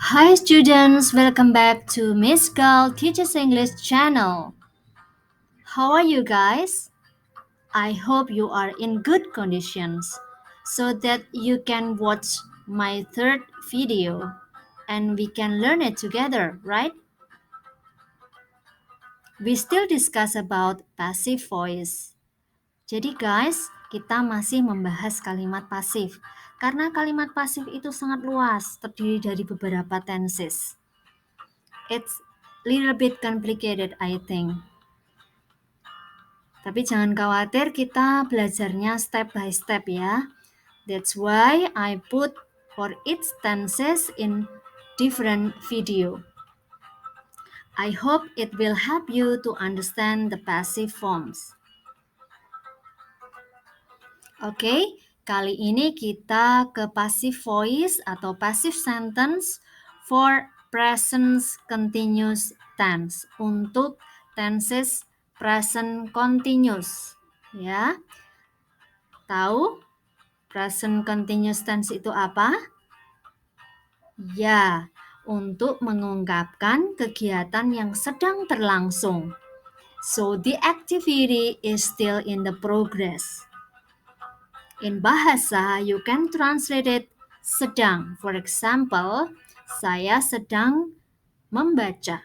Hi students, welcome back to Miss Gal Teaches English channel. How are you guys? I hope you are in good conditions so that you can watch my third video and we can learn it together, right? We still discuss about passive voice. Jadi guys, kita masih membahas kalimat pasif karena kalimat pasif itu sangat luas, terdiri dari beberapa tenses. It's little bit complicated, I think. Tapi jangan khawatir, kita belajarnya step by step ya. That's why I put for each tenses in different video. I hope it will help you to understand the passive forms. Oke, kali ini kita ke passive voice atau passive sentence for present continuous tense untuk tenses present continuous. Ya, tahu present continuous tense itu apa? Ya, untuk mengungkapkan kegiatan yang sedang berlangsung. So the activity is still in the progress. In bahasa, you can translate it sedang. For example, saya sedang membaca.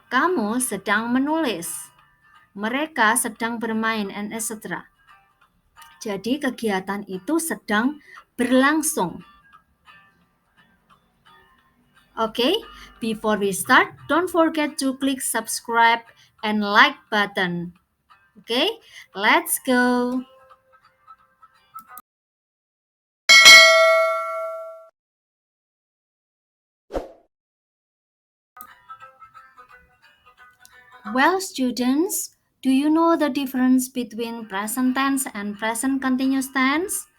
Kamu sedang menulis. Mereka sedang bermain, and etc. Jadi kegiatan itu sedang berlangsung. Okay, before we start, don't forget to click subscribe and like button. Okay, let's go. Well, students, do you know the difference between present tense and present continuous tense?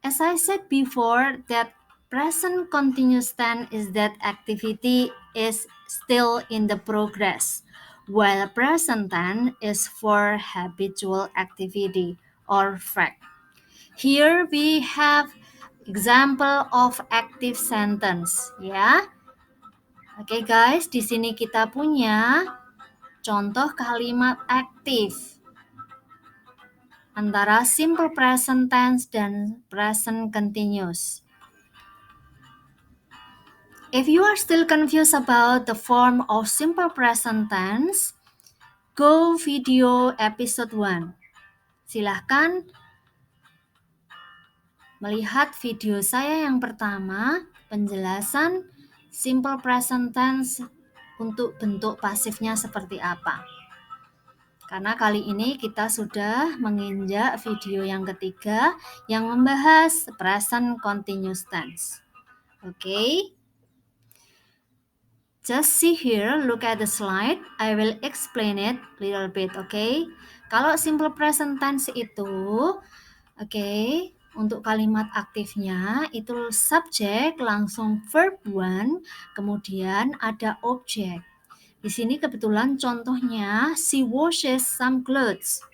As I said before, that present continuous tense is that activity is still in the progress, while present tense is for habitual activity or fact. Here we have example of active sentence, ya. Oke guys, di sini kita punya contoh kalimat aktif antara simple present tense dan present continuous. If you are still confused about the form of simple present tense, go video episode 1. Silahkan melihat video saya yang pertama, penjelasan simple present tense untuk bentuk pasifnya seperti apa. Karena kali ini kita sudah menginjak video yang ketiga yang membahas present continuous tense. Okay? Just see here, look at the slide. I will explain it little bit, okay? Kalau simple present tense itu, okay, untuk kalimat aktifnya itu subjek langsung verb 1, kemudian ada objek. Di sini kebetulan contohnya she washes some clothes.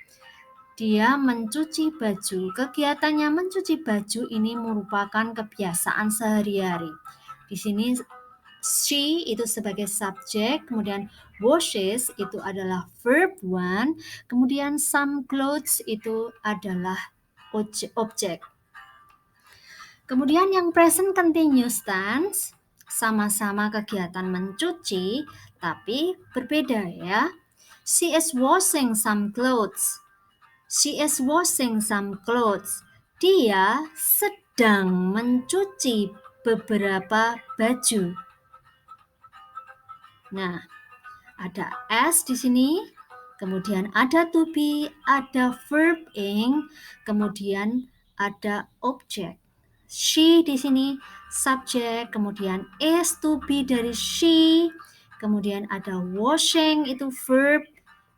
Dia mencuci baju. Kegiatannya mencuci baju ini merupakan kebiasaan sehari-hari. Di sini she itu sebagai subjek, kemudian washes itu adalah verb 1, kemudian some clothes itu adalah objek. Kemudian yang present continuous tense sama-sama kegiatan mencuci tapi berbeda ya. She is washing some clothes. She is washing some clothes. Dia sedang mencuci beberapa baju. Nah, ada S di sini, kemudian ada to be, ada verb ing, kemudian ada objek. She di sini subjek, kemudian is to be dari she, kemudian ada washing itu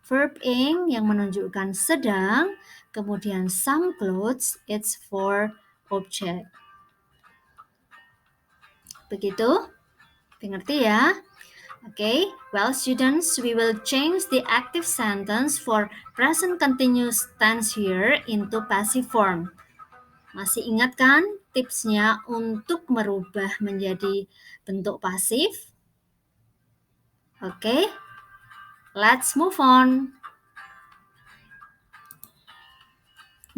verb ing yang menunjukkan sedang, kemudian some clothes it's for object. Begitu? Mengerti ya? Okay, well students, we will change the active sentence for present continuous tense here into passive form. Masih ingat kan tipsnya untuk merubah menjadi bentuk pasif? Oke, let's move on.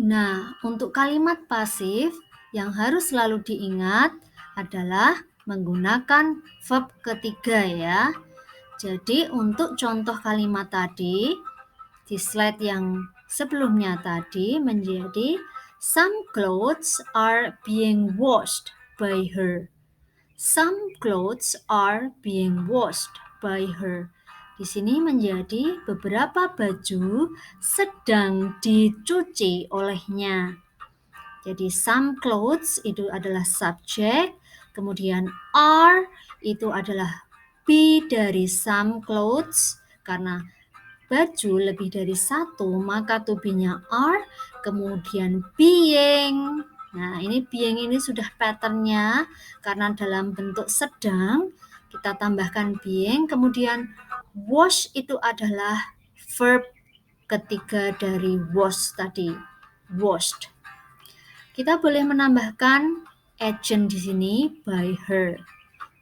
Nah, untuk kalimat pasif yang harus selalu diingat adalah menggunakan verb ketiga ya. Jadi untuk contoh kalimat tadi, di slide yang sebelumnya tadi menjadi some clothes are being washed by her. Some clothes are being washed by her. Di sini menjadi beberapa baju sedang dicuci olehnya. Jadi some clothes itu adalah subjek, kemudian are itu adalah be dari some clothes, karena baju lebih dari satu maka to be-nya are, kemudian being. Nah, ini being ini sudah patternnya karena dalam bentuk sedang kita tambahkan being, kemudian wash itu adalah verb ketiga dari wash tadi, washed. Kita boleh menambahkan agent di sini by her.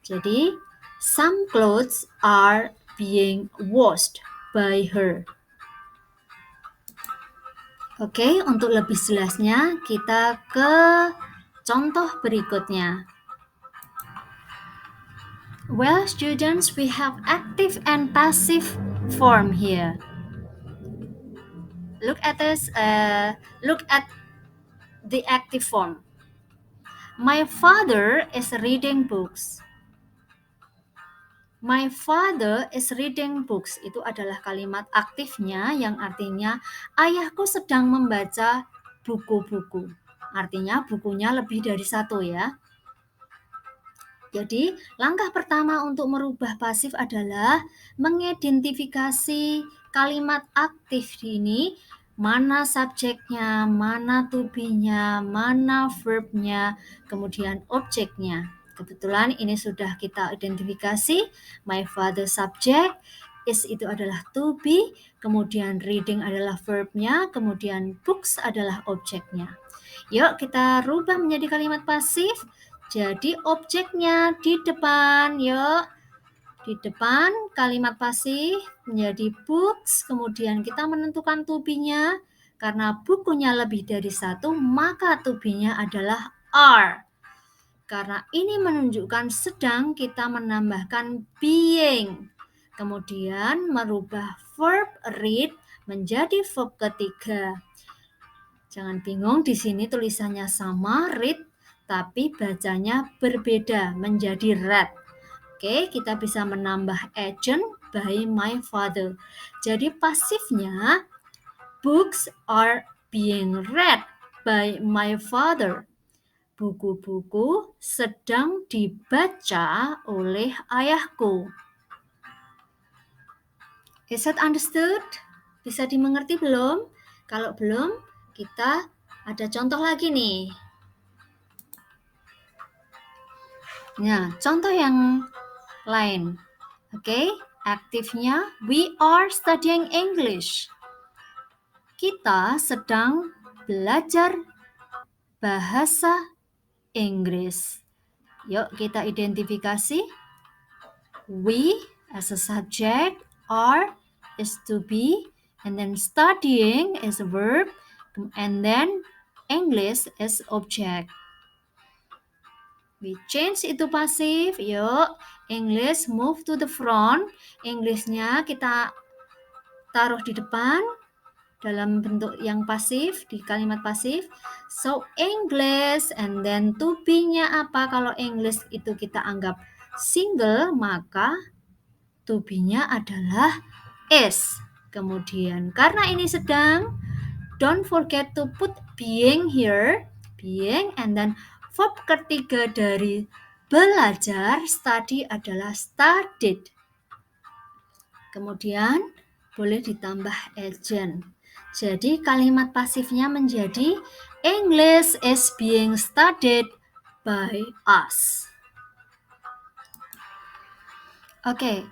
Jadi some clothes are being washed by her. Oke, untuk lebih jelasnya kita ke contoh berikutnya. Well, students, we have active and passive form here. Look at this. Look at the active form. My father is reading books. My father is reading books. Itu adalah kalimat aktifnya yang artinya ayahku sedang membaca buku-buku. Artinya bukunya lebih dari satu ya. Jadi langkah pertama untuk merubah pasif adalah mengidentifikasi kalimat aktif ini, mana subjeknya, mana to be-nya, mana verb-nya, kemudian objeknya. Kebetulan ini sudah kita identifikasi, my father subject, is itu adalah to be, kemudian reading adalah verb-nya, kemudian books adalah objeknya. Yuk kita rubah menjadi kalimat pasif. Jadi objeknya di depan, yuk. Di depan kalimat pasif menjadi books, kemudian kita menentukan to be-nya. Karena bukunya lebih dari satu, maka to be-nya adalah are. Karena ini menunjukkan sedang, kita menambahkan being. Kemudian merubah verb read menjadi verb ketiga. Jangan bingung, di sini tulisannya sama, read, tapi bacanya berbeda, menjadi read. Oke, kita bisa menambah agent by my father. Jadi pasifnya, books are being read by my father. Buku-buku sedang dibaca oleh ayahku. Is that understood? Bisa dimengerti belum? Kalau belum, kita ada contoh lagi nih. Nah, contoh yang lain. Oke, aktifnya we are studying English. Kita sedang belajar bahasa Inggris. Yuk kita identifikasi. We as a subject, are is to be, and then studying is a verb, and then English is object. We change itu pasif. Yuk, English move to the front. Englishnya kita taruh di depan dalam bentuk yang pasif, di kalimat pasif. So English, and then to be-nya apa? Kalau English itu kita anggap single, maka to be-nya adalah is. Kemudian karena ini sedang, don't forget to put being here, being, and then verb ketiga dari belajar, study adalah studied. Kemudian boleh ditambah agent. Jadi kalimat pasifnya menjadi English is being studied by us. Oke,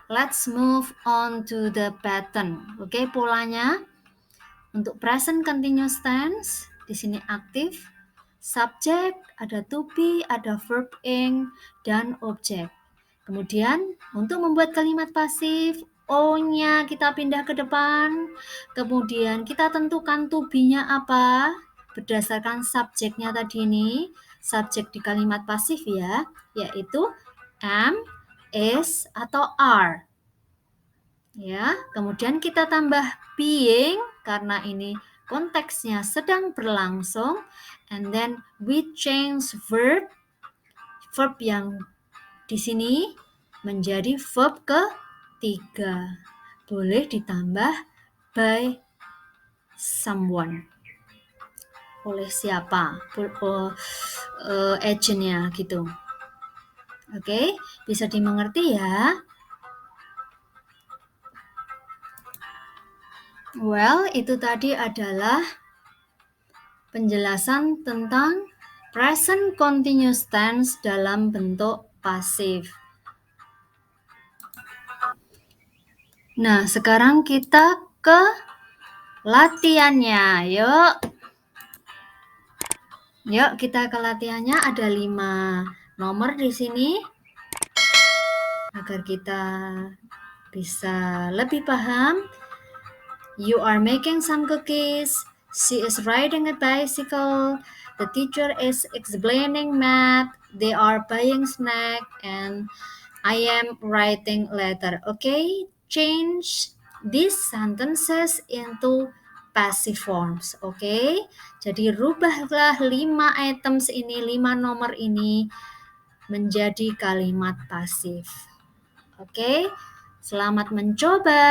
let's move on to the pattern. Oke, polanya untuk present continuous tense di sini aktif. subjek, ada to be, ada verb ing, dan objek. Kemudian untuk membuat kalimat pasif, O-nya kita pindah ke depan. Kemudian kita tentukan to be-nya apa berdasarkan subjeknya tadi ini. Subjek di kalimat pasif ya, yaitu am, is, atau are. Ya, kemudian kita tambah being karena ini konteksnya sedang berlangsung, and then we change verb yang di sini menjadi verb ketiga. Boleh ditambah by someone. Oleh siapa? Agentnya gitu. Oke, bisa dimengerti ya? Well, itu tadi adalah penjelasan tentang present continuous tense dalam bentuk pasif. Nah, sekarang kita ke latihannya. Yuk kita ke latihannya. Ada 5 nomor di sini agar kita bisa lebih paham. You are making some cookies. She is riding a bicycle. The teacher is explaining math. They are buying snack and I am writing letter. Okay, change these sentences into passive forms. Okay, jadi rubahlah 5 items ini, 5 nomor ini menjadi kalimat pasif. Okay, selamat mencoba.